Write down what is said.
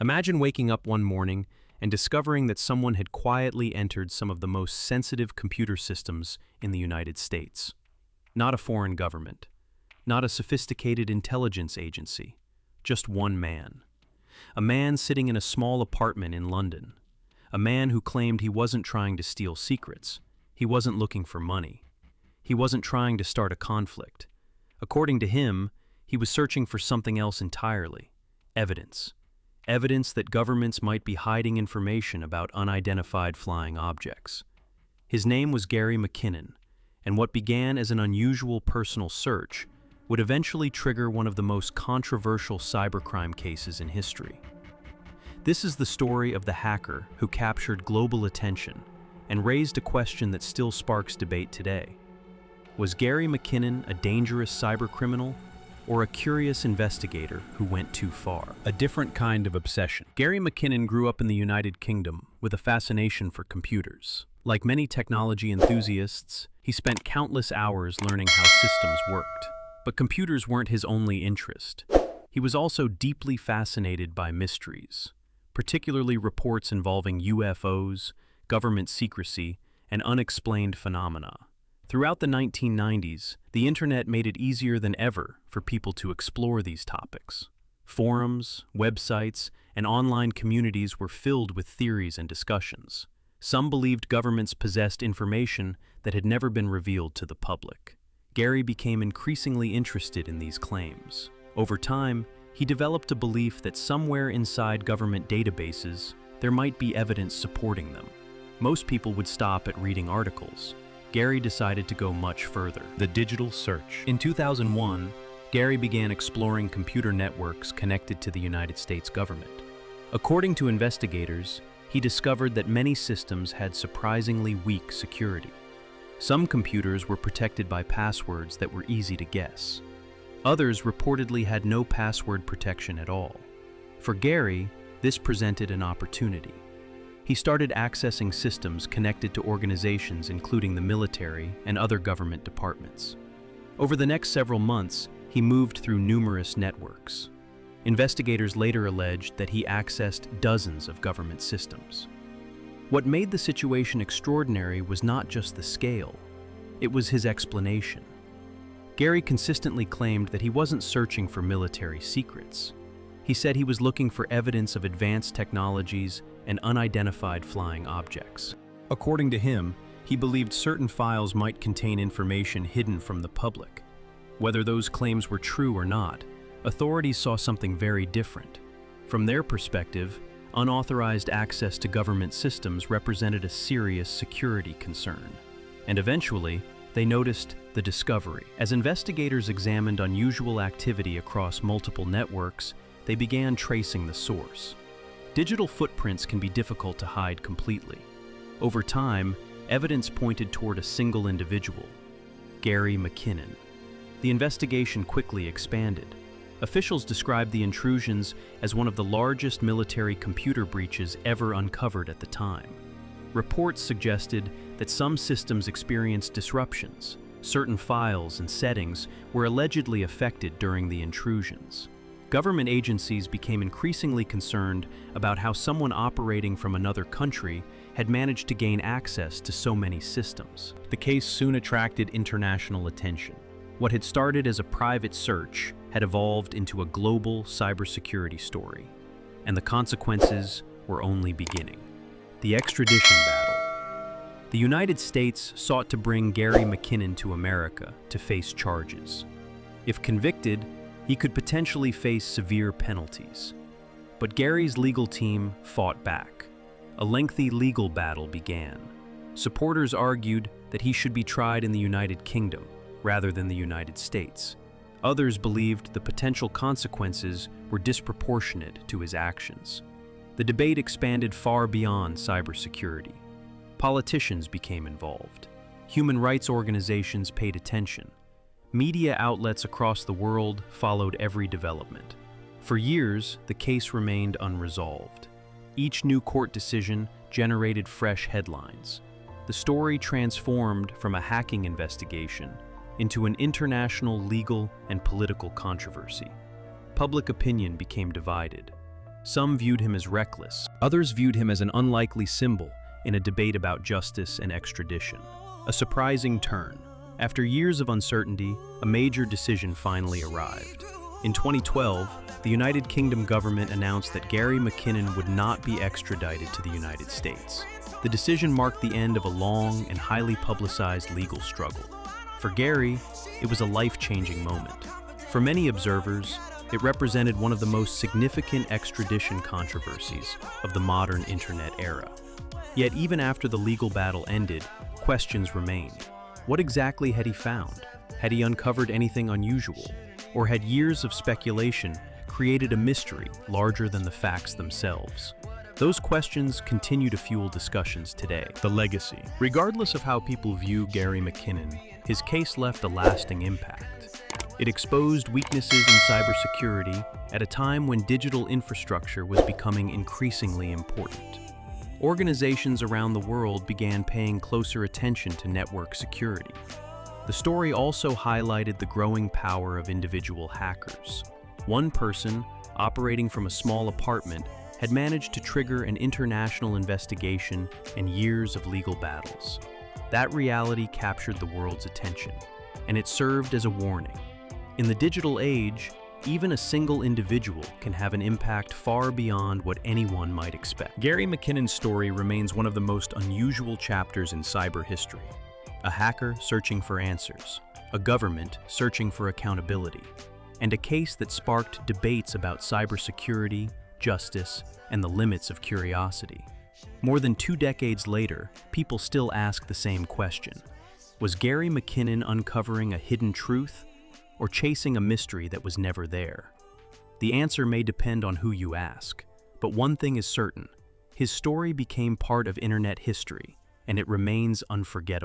Imagine waking up one morning and discovering that someone had quietly entered some of the most sensitive computer systems in the United States. Not a foreign government, not a sophisticated intelligence agency, just one man. A man sitting in a small apartment in London. A man who claimed he wasn't trying to steal secrets. He wasn't looking for money. He wasn't trying to start a conflict. According to him, he was searching for something else entirely: evidence. Evidence that governments might be hiding information about unidentified flying objects. His name was Gary McKinnon, and what began as an unusual personal search would eventually trigger one of the most controversial cybercrime cases in history. This is the story of the hacker who captured global attention and raised a question that still sparks debate today. Was Gary McKinnon a dangerous cybercriminal, or a curious investigator who went too far? A different kind of obsession. Gary McKinnon grew up in the United Kingdom with a fascination for computers. Like many technology enthusiasts, he spent countless hours learning how systems worked. But computers weren't his only interest. He was also deeply fascinated by mysteries, particularly reports involving UFOs, government secrecy, and unexplained phenomena. Throughout the 1990s, the internet made it easier than ever for people to explore these topics. Forums, websites, and online communities were filled with theories and discussions. Some believed governments possessed information that had never been revealed to the public. Gary became increasingly interested in these claims. Over time, he developed a belief that somewhere inside government databases, there might be evidence supporting them. Most people would stop at reading articles. Gary decided to go much further. The digital search. In 2001, Gary began exploring computer networks connected to the United States government. According to investigators, he discovered that many systems had surprisingly weak security. Some computers were protected by passwords that were easy to guess. Others reportedly had no password protection at all. For Gary, this presented an opportunity. He started accessing systems connected to organizations including the military and other government departments. Over the next several months, he moved through numerous networks. Investigators later alleged that he accessed dozens of government systems. What made the situation extraordinary was not just the scale, it was his explanation. Gary consistently claimed that he wasn't searching for military secrets. He said he was looking for evidence of advanced technologies and unidentified flying objects. According to him, he believed certain files might contain information hidden from the public. Whether those claims were true or not, authorities saw something very different. From their perspective, unauthorized access to government systems represented a serious security concern. And eventually, they noticed the discovery. As investigators examined unusual activity across multiple networks, they began tracing the source. Digital footprints can be difficult to hide completely. Over time, evidence pointed toward a single individual, Gary McKinnon. The investigation quickly expanded. Officials described the intrusions as one of the largest military computer breaches ever uncovered at the time. Reports suggested that some systems experienced disruptions. Certain files and settings were allegedly affected during the intrusions. Government agencies became increasingly concerned about how someone operating from another country had managed to gain access to so many systems. The case soon attracted international attention. What had started as a private search had evolved into a global cybersecurity story, and the consequences were only beginning. The extradition battle. The United States sought to bring Gary McKinnon to America to face charges. If convicted, he could potentially face severe penalties. But Gary's legal team fought back. A lengthy legal battle began. Supporters argued that he should be tried in the United Kingdom rather than the United States. Others believed the potential consequences were disproportionate to his actions. The debate expanded far beyond cybersecurity. Politicians became involved. Human rights organizations paid attention. Media outlets across the world followed every development. For years, the case remained unresolved. Each new court decision generated fresh headlines. The story transformed from a hacking investigation into an international legal and political controversy. Public opinion became divided. Some viewed him as reckless. Others viewed him as an unlikely symbol in a debate about justice and extradition. A surprising turn. After years of uncertainty, a major decision finally arrived. In 2012, the United Kingdom government announced that Gary McKinnon would not be extradited to the United States. The decision marked the end of a long and highly publicized legal struggle. For Gary, it was a life-changing moment. For many observers, it represented one of the most significant extradition controversies of the modern internet era. Yet even after the legal battle ended, questions remained. What exactly had he found? Had he uncovered anything unusual? Or had years of speculation created a mystery larger than the facts themselves? Those questions continue to fuel discussions today. The legacy. Regardless of how people view Gary McKinnon, his case left a lasting impact. It exposed weaknesses in cybersecurity at a time when digital infrastructure was becoming increasingly important. Organizations around the world began paying closer attention to network security. The story also highlighted the growing power of individual hackers. One person, operating from a small apartment, had managed to trigger an international investigation and years of legal battles. That reality captured the world's attention, and it served as a warning. In the digital age, even a single individual can have an impact far beyond what anyone might expect. Gary McKinnon's story remains one of the most unusual chapters in cyber history. A hacker searching for answers, a government searching for accountability, and a case that sparked debates about cybersecurity, justice, and the limits of curiosity. More than 2 decades later, people still ask the same question. Was Gary McKinnon uncovering a hidden truth, or chasing a mystery that was never there? The answer may depend on who you ask, but one thing is certain: his story became part of internet history, and it remains unforgettable.